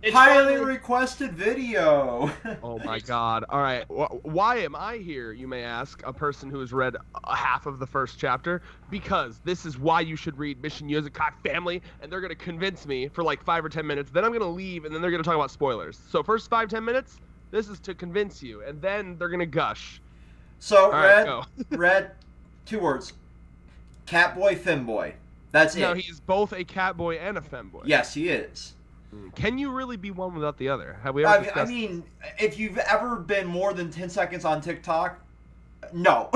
It's Highly finally. requested video. Oh my God. All right. Why am I here, you may ask, a person who has read a half of the first chapter? Because this is why you should read Mission Yozakura Family, and they're going to convince me for like 5 or 10 minutes. Then I'm going to leave, and then they're going to talk about spoilers. So, first 5, 10 minutes, this is to convince you, and then they're going to gush. So All right, red, go. red, 2 words. Catboy, femboy. That's Now, it. he's both a cat boy and a femboy. Yes, he is. Can you really be one without the other? Have we ever I discussed? mean, if you've ever been more than 10 seconds on TikTok, no.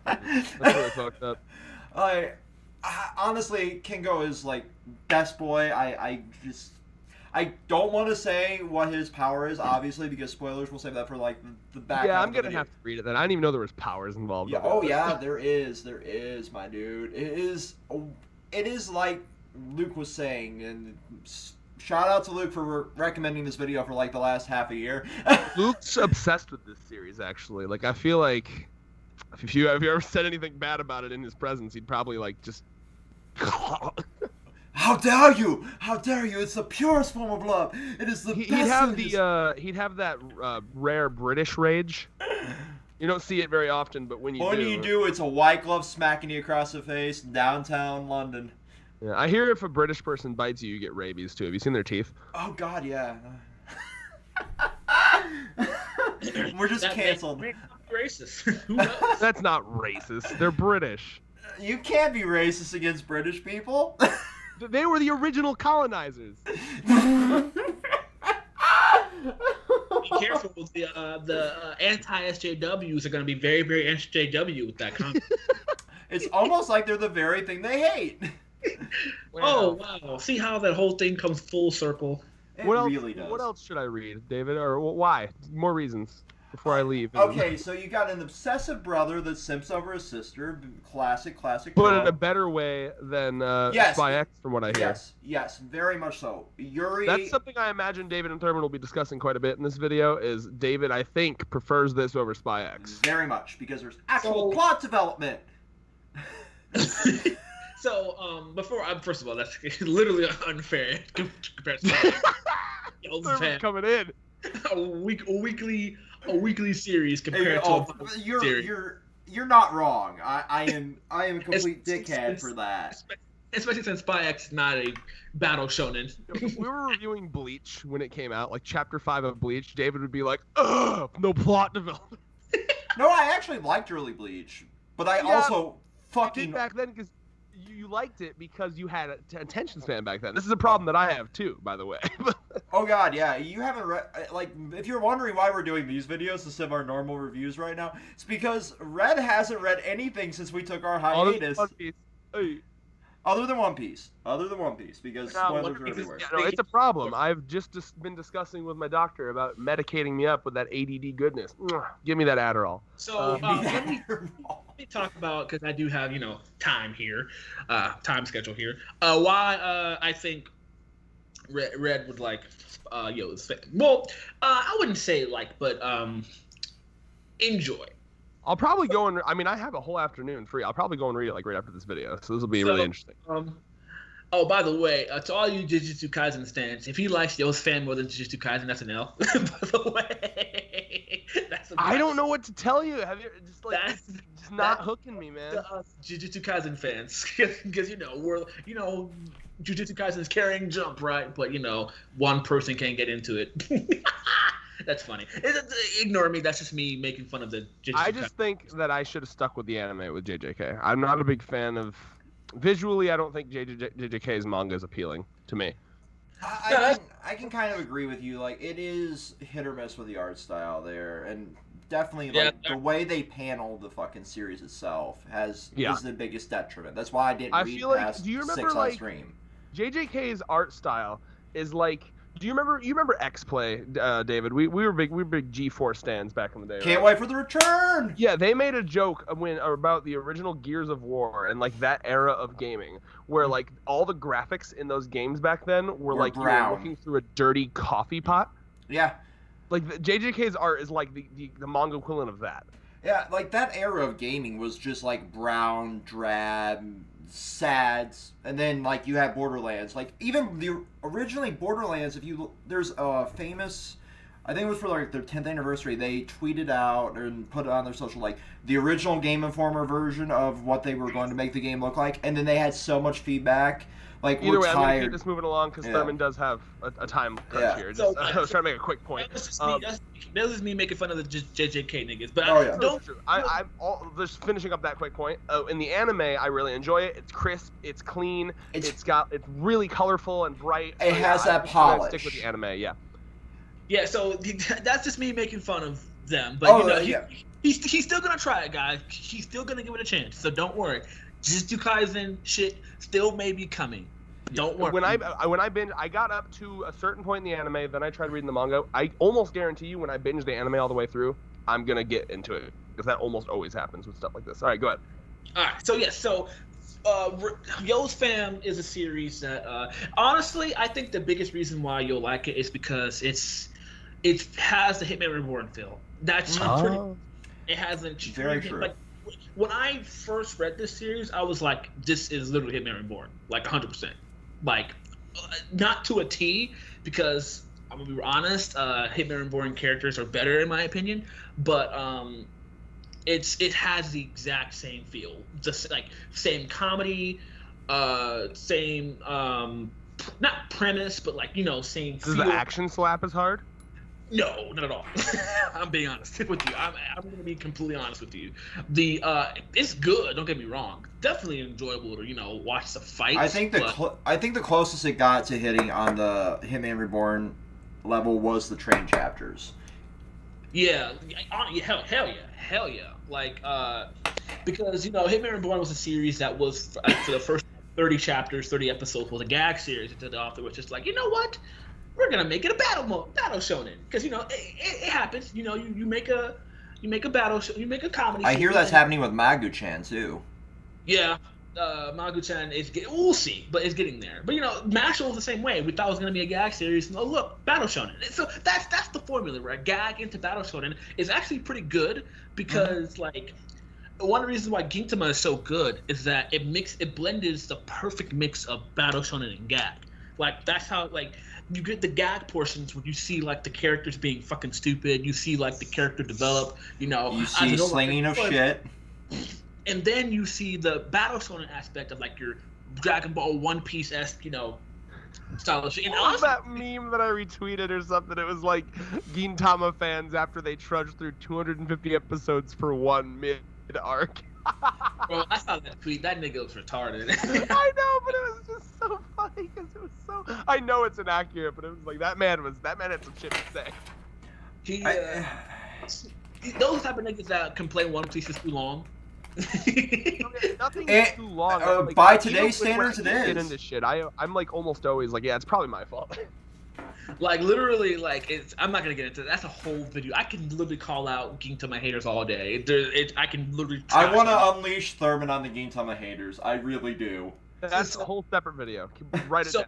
That's really fucked up. I, honestly, Kingo is like best boy. I don't want to say what his power is, obviously, because spoilers. We'll save that for like the back. Yeah, half I'm of the gonna video. have to read it then. I didn't even know there was powers involved. Yeah. with it. Oh yeah, there is, my dude. It is. It is like Luke was saying, and shout out to Luke for recommending this video for like the last half a year. Luke's obsessed with this series, actually. Like, I feel like if you ever said anything bad about it in his presence, he'd probably like just. How dare you? How dare you? It's the purest form of love. It is the He'd best. have thing. he'd have that rare British rage. You don't see it very often, but when you When do, you do, it's a white glove smacking you across the face, downtown London. yeah, I hear if a British person bites you, you get rabies too. Have you seen their teeth? Oh God, yeah. We're just That canceled. may be racist. Who knows? That's not racist. They're British. You can't be racist against British people. They were the original colonizers. Be careful. The anti-SJWs are going to be very, very SJW with that comment. It's almost like they're the very thing they hate. Oh wow! See how that whole thing comes full circle. It What else? really does. What else should I read, David? Or why? More reasons before I leave. Okay, so you got an obsessive brother that simps over his sister. Classic Put it trope. in a better way than Yes. Spy X, from what I hear. Yes, very much so. Yuri. That's something I imagine David and Thurman will be discussing quite a bit in this video. Is David, I think, prefers this over Spy X. Very much, because there's actual So- plot development. So, first of all, that's literally unfair compared to Yo, Thurman's coming in. a weekly series compared to a series. You're not wrong. I am a complete It's- dickhead for that. Especially since Spy X is not a battle shonen. If we were reviewing Bleach when it came out, like Chapter 5 of Bleach, David would be like, ugh, no plot development. No, I actually liked early Bleach, but I Yeah, also You did fucking back then because you liked it because you had an attention span back then. This is a problem that I have too, by the way. Oh God, yeah. You haven't read, like, if you're wondering why we're doing these videos instead of our normal reviews right now, it's because Red hasn't read anything since we took our All this hiatus, One Piece. Hey. other than One Piece, because Now, spoilers One are Piece is- everywhere. Yeah, no, it's a problem. I've just been discussing with my doctor about medicating me up with that ADD goodness. Mwah. Give me that Adderall. So let me Oh, talk about, because I do have time here, time schedule here. Why I think Red would like Yo's fan. Well, I wouldn't say like, but enjoy. I'll probably go and. I mean, I have a whole afternoon free. I'll probably go and read it like right after this video. So this will be really interesting. Oh, by the way, to all you Jujutsu Kaisen stands, if he likes Yo's fan more than Jujutsu Kaisen, that's an L. By the way, I don't know what to tell you. Have you That's just not hooking me, man? to us Jujutsu Kaisen fans, because we're Jujutsu Kaisen is carrying Jump, right? But one person can't get into it. That's funny. Ignore me. That's just me making fun of the Jujutsu I just think that I should have stuck with the anime with JJK. I'm not a big fan of. Visually, I don't think JJK's manga is appealing to me. I can kind of agree with you. Like, it is hit or miss with the art style there, and definitely like the way they panel the fucking series itself is the biggest detriment. That's why I didn't read feel like, past do you remember 6 on like stream. JJK's art style is like. Do you remember X-Play, David? We were big G4 stands back in the day. Can't right? wait for the return. Yeah, they made a joke about the original Gears of War and like that era of gaming, where like all the graphics in those games back then were like brown. you were looking through a dirty coffee pot. Yeah. Like JJK's art is like the manga equivalent of that. Yeah, like that era of gaming was just like brown, drab, sad, and then like you have Borderlands. Like even the originally Borderlands, there's a famous, I think it was for like their 10th anniversary, they tweeted out and put it on their social, like the original Game Informer version of what they were going to make the game look like, and then they had so much feedback. Like, either way, tired. I'm going to keep this moving along because Thurman does have a time crunch here. Just, I was trying to make a quick point. That's just me making fun of the JJK niggas. But I'm just finishing up that quick point. In the anime, I really enjoy it. It's crisp. It's clean. It's really colorful and bright. It has that polish. Stick with the anime, yeah. Yeah, so that's just me making fun of them. But he's still gonna try it, guys. He's still gonna give it a chance. So don't worry. Jujutsu Kaisen shit still may be coming. Don't worry. When I binge, I got up to a certain point in the anime, then I tried reading the manga. I almost guarantee you, when I binge the anime all the way through, I'm gonna get into it because that almost always happens with stuff like this. All right, go ahead. All right, so Yo's Fam is a series that honestly, I think the biggest reason why you'll like it is because it has the Hitman Reborn feel. That's pretty. It has a very true. Like, when I first read this series, I was like, this is literally Hitman Reborn, like 100%. Like, not to a T, because I'm gonna be honest, Hitman Reborn characters are better in my opinion, but it has the exact same feel, just like same comedy, same not premise, but like same. Does the action slap as hard? No, not at all. I'm being honest with you. I'm going to be completely honest with you. It's good. Don't get me wrong. Definitely enjoyable to watch the fights. I think the closest it got to hitting on the Hitman Reborn level was the train chapters. Yeah, hell yeah. Like because Hitman Reborn was a series that was for the first 30 chapters, 30 episodes was a gag series until the author was just like, you know what? We're gonna make it a battle shonen because it happens. You make a battle you make a comedy. I hear that's happening with Magu-chan too. Yeah, Magu-chan we'll see, but it's getting there. But Mashal was the same way. We thought it was gonna be a gag series. Oh look, battle shonen. So that's the formula, right? Gag into battle shonen is actually pretty good because like one of the reasons why Gintama is so good is that it blends the perfect mix of battle shonen and gag. Like that's how you get the gag portions when you see like the characters being fucking stupid. You see like the character develop. You see slinging of shit. And then you see the battle shonen aspect of like your Dragon Ball One Piece-esque, style of shit. What was that meme that I retweeted or something? It was like Gintama fans after they trudged through 250 episodes for one mid-arc. Bro, I saw that tweet. That nigga was retarded. I know, but it was just so funny because it was so. I know it's inaccurate, but it was like that man had some shit to say. Those type of niggas that complain One Piece is too long. Nothing is too long. By today's standards, it is. Get into shit. I'm like almost always like, yeah, it's probably my fault. Like literally, like I'm not gonna get into it. That's a whole video. I can literally call out Gintama haters all day. I can literally. I want to unleash Thurman on the Gintama haters. I really do. That's a whole separate video. Write it down.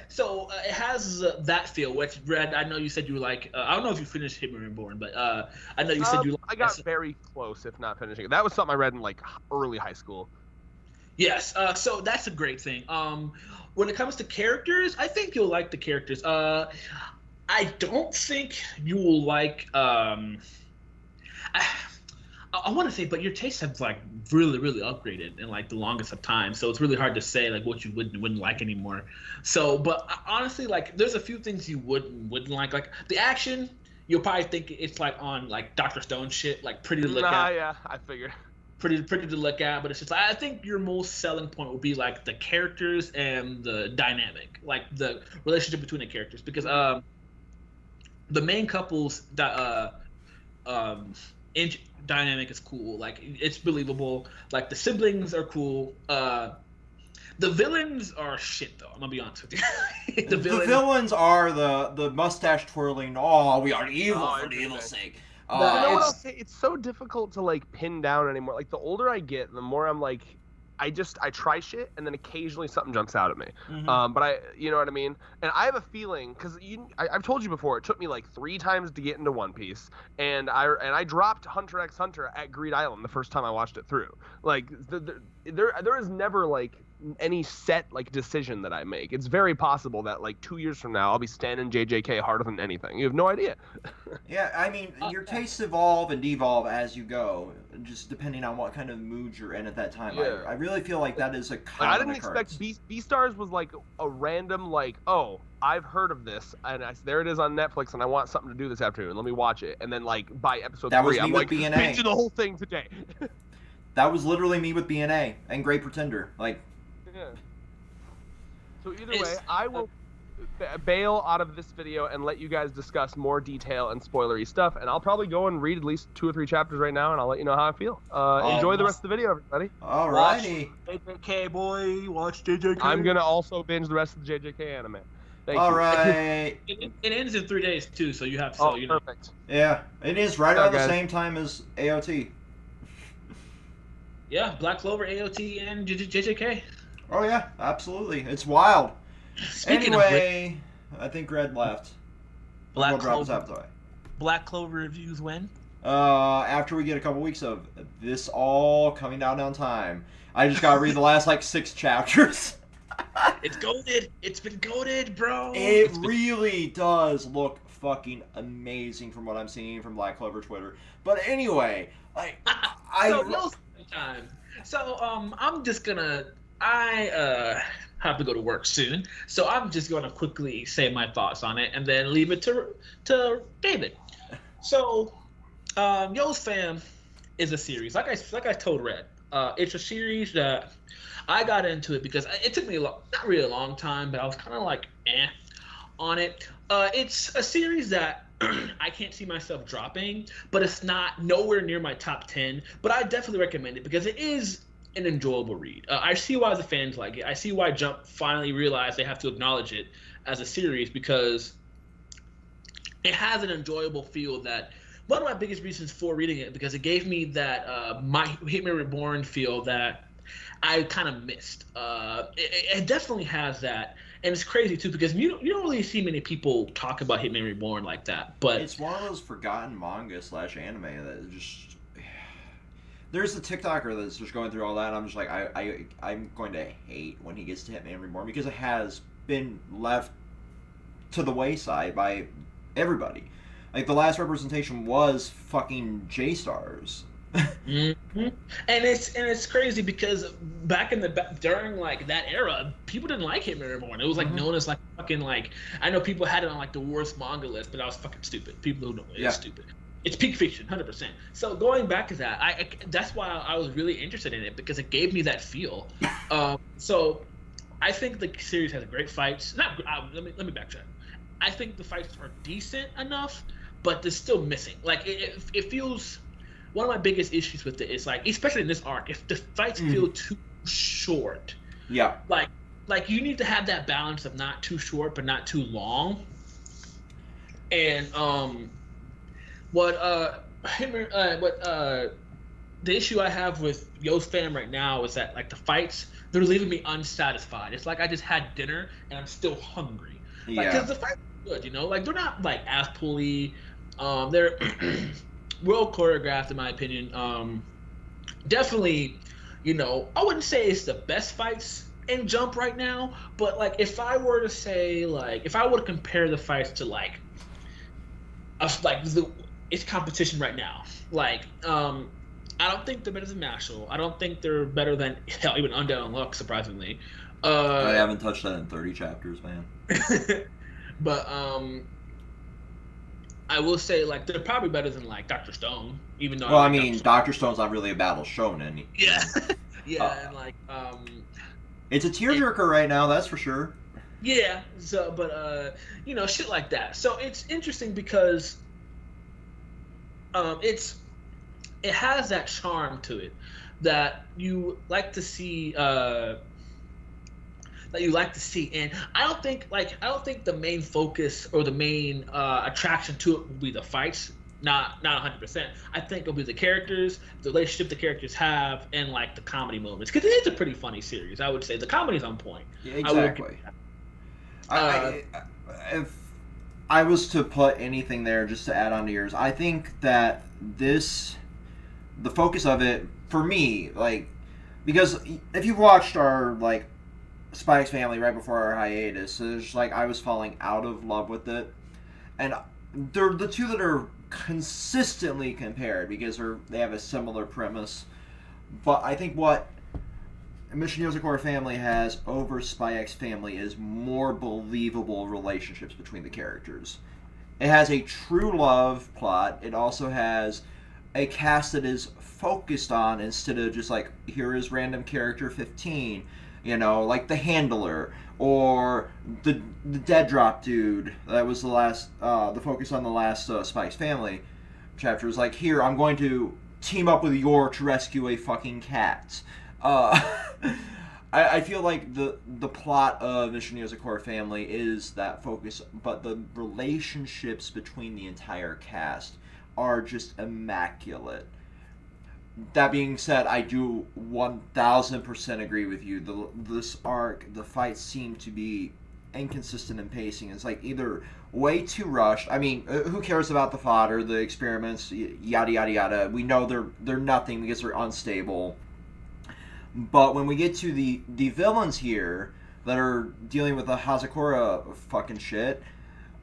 So it has that feel. Which Red, I know you said you were like. I don't know if you finished Hitman Reborn, but I know you said you. I got very close, if not finishing it. That was something I read in like early high school. Yes. So that's a great thing. When it comes to characters, I think you'll like the characters. I don't think you will like. I want to say, but your tastes have like really, really upgraded in like the longest of time. So it's really hard to say like what you wouldn't like anymore. So, but honestly, like there's a few things you wouldn't like. Like the action, you'll probably think it's like on like Dr. Stone shit, like pretty to look at. Yeah, I figured. Pretty to look at, but it's just like, I think your most selling point would be like the characters and the dynamic, like the relationship between the characters, because the main couple's dynamic is cool, like it's believable, like the siblings are cool. The villains are shit though. I'm gonna be honest with you. The villains are the mustache twirling. Oh, we are evil for the evil's sake. You know what I'll say? It's so difficult to like pin down anymore. Like the older I get, the more I'm like, I try shit, and then occasionally something jumps out at me. Mm-hmm. But you know what I mean? And I have a feeling, because I've told you before, it took me like 3 times to get into One Piece, and I dropped Hunter x Hunter at Greed Island the first time I watched it through. Like there is never like any set like decision that I make. It's very possible that like 2 years from now I'll be standing JJK harder than anything. You have no idea. Yeah, I mean, your tastes evolve and devolve as you go, just depending on what kind of mood you're in at that time. Yeah. I really feel like that is a common I didn't occurrence. expect Beastars was like a random like, oh, I've heard of this, and there it is on Netflix, and I want something to do this afternoon. Let me watch it, and then like by episode That was 3, me I'm with like BNA. binging the whole thing today. That was literally me with BNA and Great Pretender. Like, Yeah. So either way, I will bail out of this video and let you guys discuss more detail and spoilery stuff, and I'll probably go and read at least 2 or 3 chapters right now, and I'll let you know how I feel. Enjoy the rest of the video, everybody. alrighty. JJK boy, watch JJK. I'm gonna also binge the rest of the JJK anime. Thank you. Alright. It ends in 3 days too, so you have to. Oh, you know. perfect. Yeah, it is right Bye, around the guys. same time as AOT. Yeah, Black Clover, AOT, and JJK. Oh yeah, absolutely. It's wild. Speaking of Anyway, I think Red left. Black We'll drop this Clover. out the way. Black Clover reviews when? After we get a couple weeks of this all coming down on time. I just gotta read the last like 6 chapters. It's goated. It's been goated, bro. It really does look fucking amazing from what I'm seeing from Black Clover Twitter. But anyway, I'm just gonna. I have to go to work soon, so I'm just gonna quickly say my thoughts on it and then leave it to David. So, Yo's Fam is a series. Like I told Red, it's a series that I got into it because it took me not really a long time, but I was kind of like on it. It's a series that I can't see myself dropping, but it's not nowhere near my top 10. But I definitely recommend it because it is an enjoyable read. I see why the fans like it. I see why Jump finally realized they have to acknowledge it as a series because it has an enjoyable feel that one of my biggest reasons for reading it because it gave me that my Hitman Reborn feel that I kind of missed. It definitely has that. And it's crazy too because you don't really see many people talk about Hitman Reborn like that. But it's one of those forgotten manga / anime that just. There's the TikToker that's just going through all that. And I'm just like, I'm going to hate when he gets to Hitman Reborn because it has been left to the wayside by everybody. Like the last representation was fucking J-Stars. Mm-hmm. And it's crazy because back in during like that era, people didn't like Hitman Reborn. It was like known as like fucking like I know people had it on like the worst manga list, but that was fucking stupid. People who know it's stupid. It's peak fiction, 100%. So going back to that, that's why I was really interested in it because it gave me that feel. So I think the series has great fights. Let me backtrack. I think the fights are decent enough, but they're still missing. Like it feels. One of my biggest issues with it is like, especially in this arc, if the fights feel too short. Yeah. Like you need to have that balance of not too short but not too long. And the issue I have with Yo's Fam right now is that like the fights, they're leaving me unsatisfied. It's like I just had dinner and I'm still hungry. Like, because the fights are good, you know, like they're not like ass pulley. They're well choreographed in my opinion. Definitely, you know, I wouldn't say it's the best fights in Jump right now, but like if I were to say like if I were to compare the fights to like it's competition right now. Like I don't think they're better than Mashal. I don't think they're better than hell even Undead Unluck, surprisingly. I haven't touched that in 30 chapters, man. But I will say like they're probably better than like Dr. Stone, even though. Well, I mean, Dr. Stone's not really a battle shonen. Yeah, yeah, and like it's a tearjerker right now, that's for sure. Yeah, so but you know, shit like that. So it's interesting because it has that charm to it that you like to see and I don't think the main focus or the main attraction to it will be the fights not 100%. I think it'll be the characters, the relationship the characters have, and like the comedy moments. Because it is a pretty funny series. I would say the comedy's on point. Yeah, exactly. If I was to put anything there, just to add on to yours, I think that the focus of it for me, like, because if you've watched our like Spy X Family right before our hiatus, it's like I was falling out of love with it, and they're the two that are consistently compared because they have a similar premise. But I think what Mission Yozakura Family has over Spy X Family is more believable relationships between the characters. It has a true love plot. It also has a cast that is focused on, instead of just like, here is random character 15, like the handler or the dead drop dude. That was the focus on the last Spy X Family chapter. Is like, here, I'm going to team up with Yor to rescue a fucking cat. I feel like the plot of Mission Yozakura Family is that focus, but the relationships between the entire cast are just immaculate. That being said, I do 1000% agree with you. This arc, the fights seem to be inconsistent in pacing. It's like either way too rushed. I mean, who cares about the fodder, the experiments, yada yada yada. We know they're nothing because they're unstable. But when we get to the villains here that are dealing with the Hazakura fucking shit,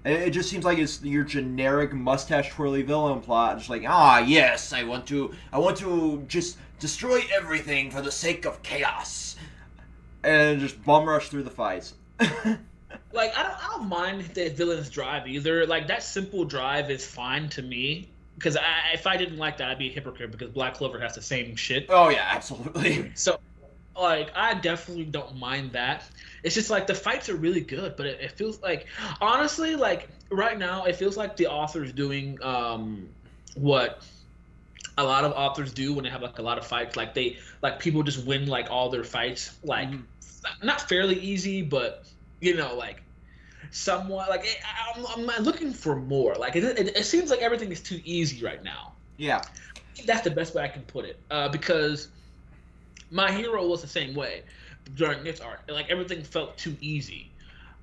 it just seems like it's your generic mustache twirly villain plot. Just like, yes, I want to just destroy everything for the sake of chaos, and just bum rush through the fights. Like, I don't mind the villain's drive either. Like, that simple drive is fine to me. Because if I didn't like that, I'd be a hypocrite, because Black Clover has the same shit. Oh, yeah, absolutely. So, like, I definitely don't mind that. It's just, like, the fights are really good, but it feels like, honestly, like, right now, it feels like the author's doing what a lot of authors do when they have, like, a lot of fights. Like, people just win, like, all their fights. Like, not fairly easy, but, like, somewhat, like, I'm looking for more. Like, it seems like everything is too easy right now. Yeah, that's the best way I can put it. Because My Hero was the same way during this arc. Like, everything felt too easy.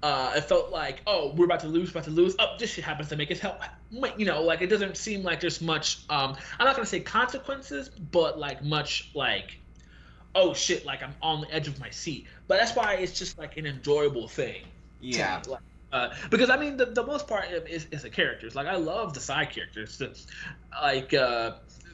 It felt like, oh, we're about to lose. Oh, this shit happens to make us help. Like, it doesn't seem like there's much. I'm not gonna say consequences, but like much like, oh shit, like I'm on the edge of my seat. But that's why it's just like an enjoyable thing. Yeah. Because I mean, the most part is the characters. Like, I love the side characters.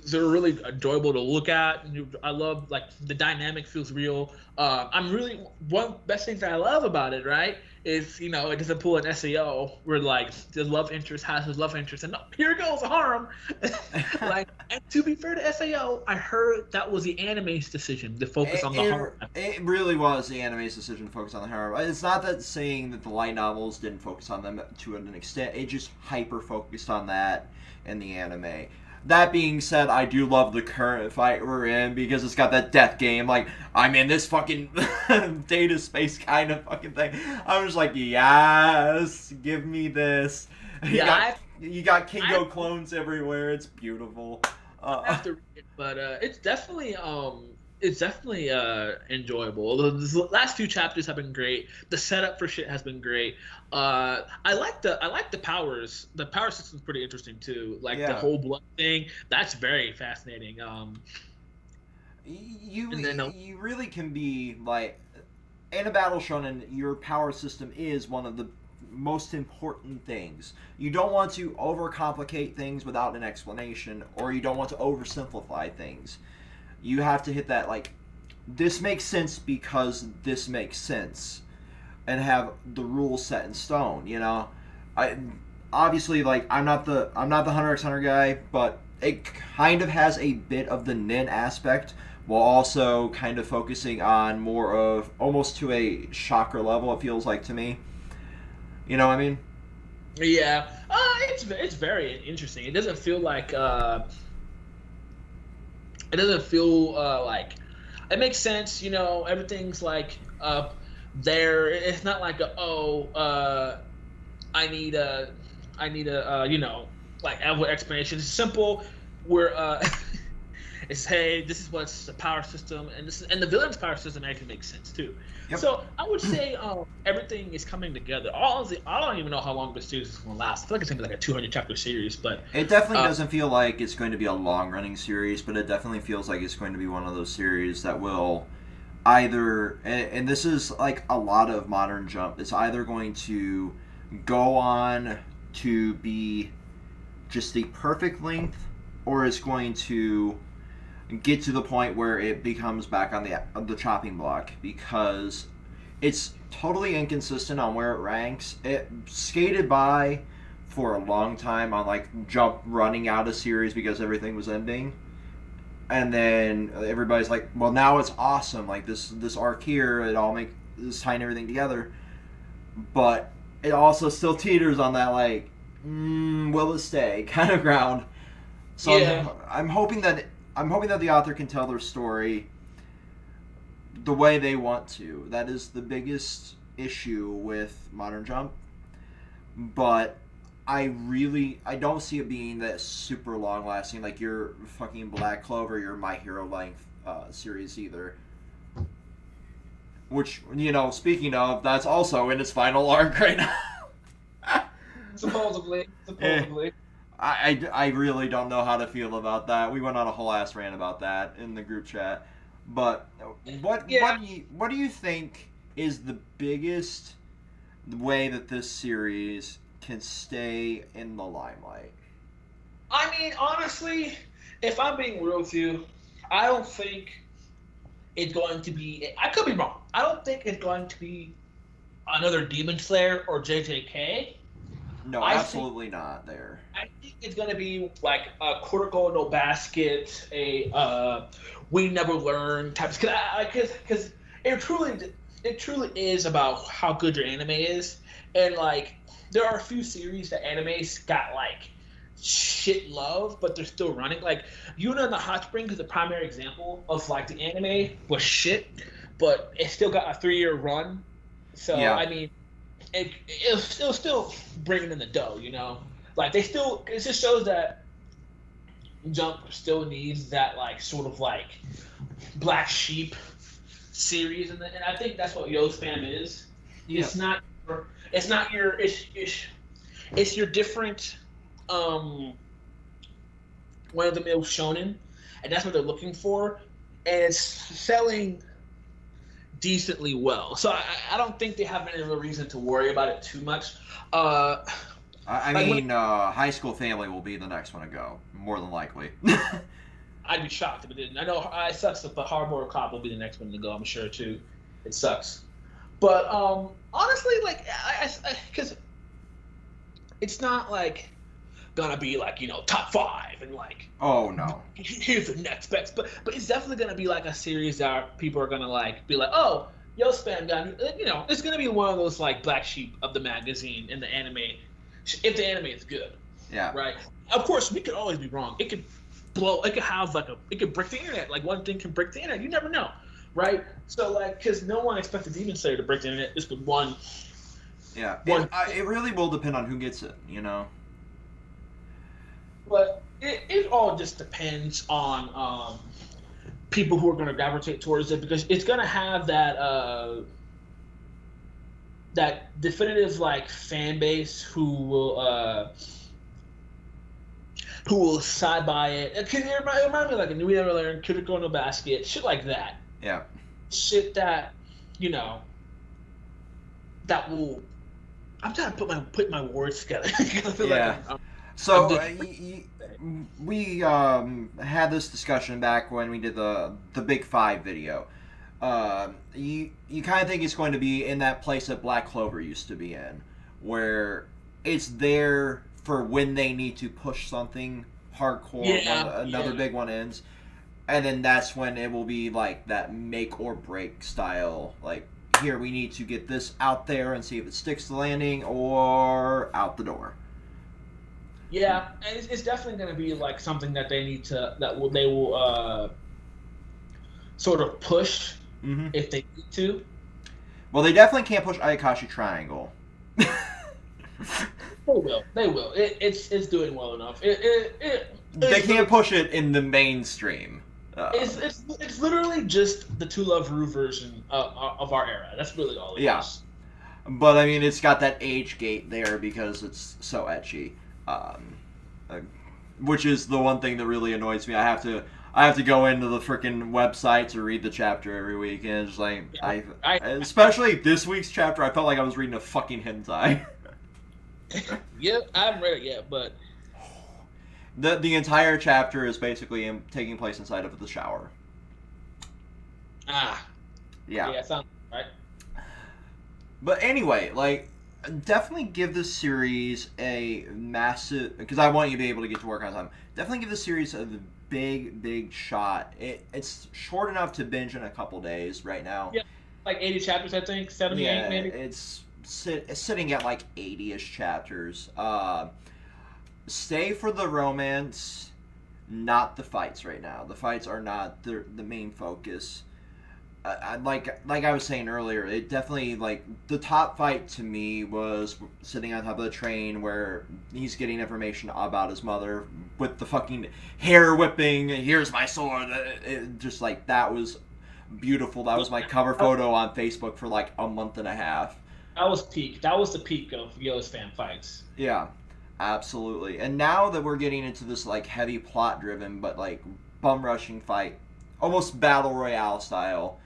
They're really enjoyable to look at. I love, like, the dynamic feels real. One best things that I love about it, right, is, it doesn't pull an SAO where, like, the love interest has his love interest, and here goes harm. Like, and to be fair to SAO, I heard that was the anime's decision to focus on the harm. It really was the anime's decision to focus on the harem. It's not that saying that the light novels didn't focus on them to an extent. It just hyper-focused on that in the anime. That being said, I do love the current fight we're in because it's got that death game. Like, I'm in this fucking data space kind of fucking thing. I'm just like, yes, give me this. You got Kingo clones everywhere. It's beautiful. But it's definitely enjoyable. The last few chapters have been great. The setup for shit has been great. I like the powers. The power system's pretty interesting too. Like, the whole blood thing. That's very fascinating. You really can be like, in a battle shonen, your power system is one of the most important things. You don't want to overcomplicate things without an explanation, or you don't want to oversimplify things. You have to hit that, like, this makes sense because this makes sense, and have the rules set in stone. I obviously, like, I'm not the Hunter x Hunter guy, but it kind of has a bit of the nin aspect, while also kind of focusing on more of almost to a chakra level. It feels like to me. You know what I mean? Yeah. It's very interesting. It doesn't feel like. It doesn't feel like it makes sense. Everything's like there. It's not like I need a like explanation. It's simple. We're it's hey, this is what's the power system, and the villain's power system actually makes sense too. Yep. So I would say everything is coming together. I don't even know how long this series is going to last. I feel like it's going to be like a 200 chapter series, but it definitely doesn't feel like it's going to be a long running series, but it definitely feels like it's going to be one of those series that will either, and this is like a lot of Modern Jump, it's either going to go on to be just the perfect length, or it's going to get to the point where it becomes back on the chopping block, because it's totally inconsistent on where it ranks. It skated by for a long time on like Jump running out of series because everything was ending, and then everybody's like, well, now it's awesome, like this arc here, it's tying everything together, but it also still teeters on that like will it stay kind of ground. So yeah. I'm hoping that the author can tell their story the way they want to. That is the biggest issue with Modern Jump. But I don't see it being that super long lasting like your fucking Black Clover, your My Hero length series either. Which, speaking of, that's also in its final arc right now. Supposedly. I really don't know how to feel about that. We went on a whole ass rant about that in the group chat. But what do you think is the biggest way that this series can stay in the limelight? I mean, honestly, if I'm being real with you, I don't think it's going to be... I could be wrong. I don't think it's going to be another Demon Slayer or JJK. No, absolutely not there. I think it's going to be like a Kuroko no Basket, a We Never Learn type. Because it truly is about how good your anime is. And like, there are a few series that animes got like shit love, but they're still running. Like, Yuna and the Hot Spring is the primary example of like the anime was shit, but it still got a 3-year run. So, yeah. I mean, it was still bringing in the dough, Like, it just shows that Jump still needs that, like, sort of, like, black sheep series, and I think that's what Yozakura is. Yeah. It's your different, one-of-the-mill shonen, and that's what they're looking for, and it's selling decently well. So I don't think they have any real reason to worry about it too much. High School Family will be the next one to go, more than likely. I'd be shocked if it didn't. I know it sucks, but Hardcore Cop will be the next one to go, I'm sure, too. It sucks. But, honestly, like, because it's not, like, gonna be, like, top 5 and, like... Oh, no. Here's the next best. But it's definitely gonna be, like, a series that people are gonna, like, be like, oh, Spam gun, it's gonna be one of those, like, black sheep of the magazine in the anime, if the anime is good. Yeah. Right? Of course, we could always be wrong. It could blow, it could break the internet. Like, one thing can break the internet. You never know. Right? So, like, because no one expected Demon Slayer to break the internet just with one. Yeah. It really will depend on who gets it, But it all just depends on people who are going to gravitate towards it, because it's going to have that that definitive, like, fan base who will side by it. It reminds me of, like, a We Never Learn, Kuroko no Basket, shit like that. Yeah. Shit that, that will... I'm trying to put my words together. I feel yeah. We had this discussion back when we did the Big Five video. You kind of think it's going to be in that place that Black Clover used to be in, where it's there for when they need to push something hardcore, another big one ends, and then that's when it will be like that make or break style. Like, here, we need to get this out there and see if it sticks to the landing or out the door. Yeah, and it's definitely going to be like something that they need to they will sort of push if they need to. Well, they definitely can't push Ayakashi Triangle. will. They will. It's doing well enough. They can't push it in the mainstream. It's literally just the To Love Ru version of our era. That's really all it is. But I mean, it's got that age gate there because it's so ecchi, which is the one thing that really annoys me. I have to go into the freaking website to read the chapter every week, and it's like especially this week's chapter, I felt like I was reading a fucking hentai. Yep, I haven't read it yet, but the entire chapter is basically taking place inside of the shower. Yeah, sounds right. But anyway, like, definitely give this series a massive, because I want you to be able to get to work on time. Definitely give this series a big shot. It's short enough to binge in a couple days right now. Yeah, like 80 chapters, I think, 78 maybe. It's sitting at like 80-ish chapters. Stay for the romance, not the fights right now. The fights are not the main focus. Like I was saying earlier, it definitely, like, the top fight to me was sitting on top of the train where he's getting information about his mother with the fucking hair whipping. Here's my sword. Just like, that was beautiful. That was my cover photo on Facebook for like a month and a half. That was peak. That was the peak of Yo's fan fights. Yeah, absolutely. And now that we're getting into this like heavy plot driven but like bum rushing fight, almost battle royale style.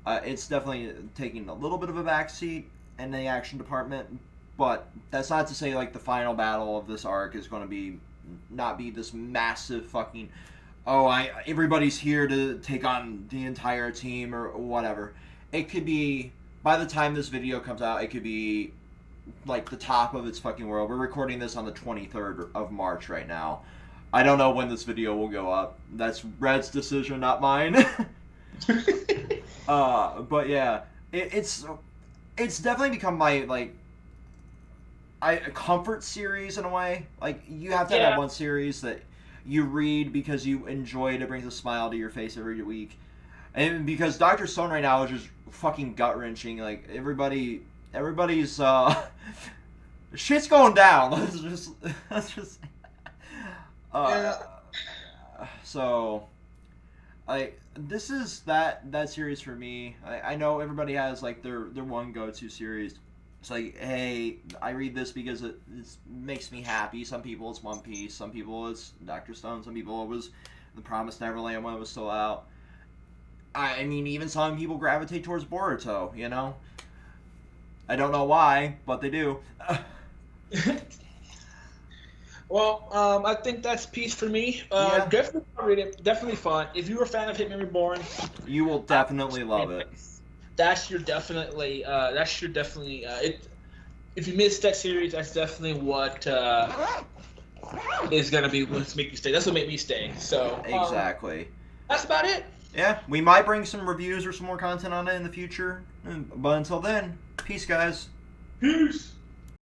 It's definitely taking a little bit of a backseat in the action department, but that's not to say like the final battle of this arc is going to not be this massive fucking everybody's here to take on the entire team or whatever. It could be, by the time this video comes out, it could be like the top of its fucking world. We're recording this on the 23rd of March right now. I don't know when this video will go up. That's Red's decision, not mine. But yeah, it's definitely become my a comfort series in a way. Like, you have to have that one series that you read because you enjoy it. It brings a smile to your face every week, and because Dr. Stone right now is just fucking gut wrenching. Like, everybody's shit's going down. Let's just. So, this is that series for me. I know everybody has like their one go-to series. It's like, hey, I read this because it makes me happy. Some people it's One Piece. Some people it's Dr. Stone. Some people it was The Promised Neverland when it was still out. I mean, even some people gravitate towards Boruto, you know? I don't know why, but they do. Well, I think that's Peace for me. Definitely read it. Definitely fun. If you're a fan of Hitman Reborn, you will definitely love it. That's your definitely. If you missed that series, that's definitely what is gonna be what's make you stay. That's what made me stay. So exactly. That's about it. Yeah, we might bring some reviews or some more content on it in the future, but until then, peace, guys. Peace.